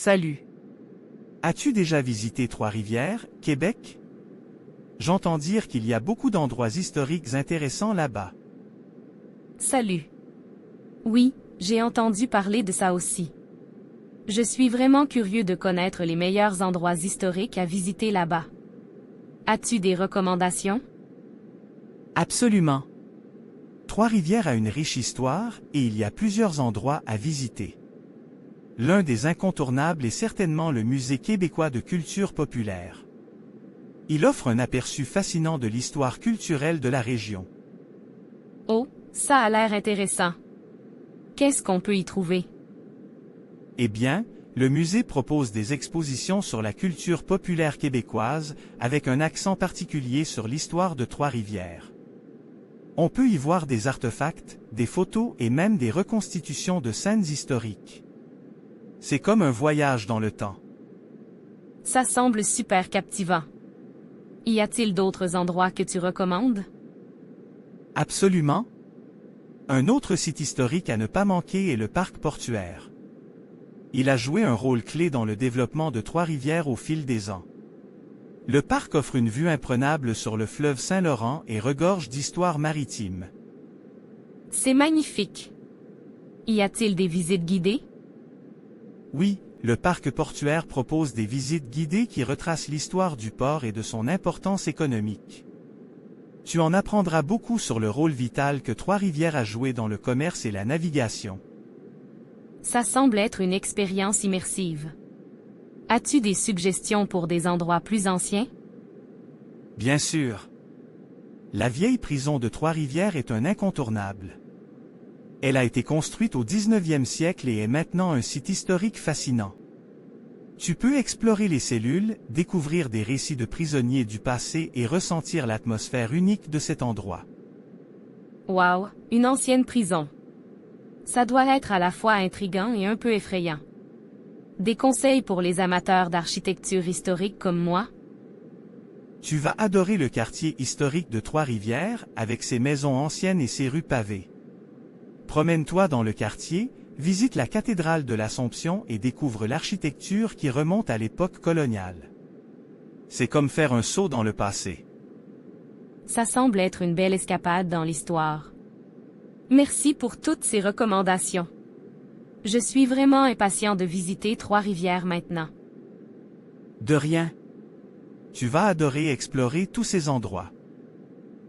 Salut. As-tu déjà visité Trois-Rivières, Québec? J'entends dire qu'il y a beaucoup d'endroits historiques intéressants là-bas. Salut. Oui, j'ai entendu parler de ça aussi. Je suis vraiment curieux de connaître les meilleurs endroits historiques à visiter là-bas. As-tu des recommandations? Absolument. Trois-Rivières a une riche histoire et il y a plusieurs endroits à visiter. L'un des incontournables est certainement le Musée québécois de culture populaire. Il offre un aperçu fascinant de l'histoire culturelle de la région. Oh, ça a l'air intéressant. Qu'est-ce qu'on peut y trouver? Eh bien, le musée propose des expositions sur la culture populaire québécoise, avec un accent particulier sur l'histoire de Trois-Rivières. On peut y voir des artefacts, des photos et même des reconstitutions de scènes historiques. C'est comme un voyage dans le temps. Ça semble super captivant. Y a-t-il d'autres endroits que tu recommandes? Absolument. Un autre site historique à ne pas manquer est le parc portuaire. Il a joué un rôle clé dans le développement de Trois-Rivières au fil des ans. Le parc offre une vue imprenable sur le fleuve Saint-Laurent et regorge d'histoires maritimes. C'est magnifique. Y a-t-il des visites guidées? Oui, le parc portuaire propose des visites guidées qui retracent l'histoire du port et de son importance économique. Tu en apprendras beaucoup sur le rôle vital que Trois-Rivières a joué dans le commerce et la navigation. Ça semble être une expérience immersive. As-tu des suggestions pour des endroits plus anciens? Bien sûr. La vieille prison de Trois-Rivières est un incontournable. Elle a été construite au 19e siècle et est maintenant un site historique fascinant. Tu peux explorer les cellules, découvrir des récits de prisonniers du passé et ressentir l'atmosphère unique de cet endroit. Wow, une ancienne prison. Ça doit être à la fois intriguant et un peu effrayant. Des conseils pour les amateurs d'architecture historique comme moi? Tu vas adorer le quartier historique de Trois-Rivières, avec ses maisons anciennes et ses rues pavées. Promène-toi dans le quartier, visite la cathédrale de l'Assomption et découvre l'architecture qui remonte à l'époque coloniale. C'est comme faire un saut dans le passé. Ça semble être une belle escapade dans l'histoire. Merci pour toutes ces recommandations. Je suis vraiment impatient de visiter Trois-Rivières maintenant. De rien. Tu vas adorer explorer tous ces endroits.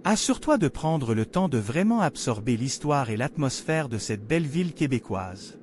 Assure-toi de prendre le temps de vraiment absorber l'histoire et l'atmosphère de cette belle ville québécoise.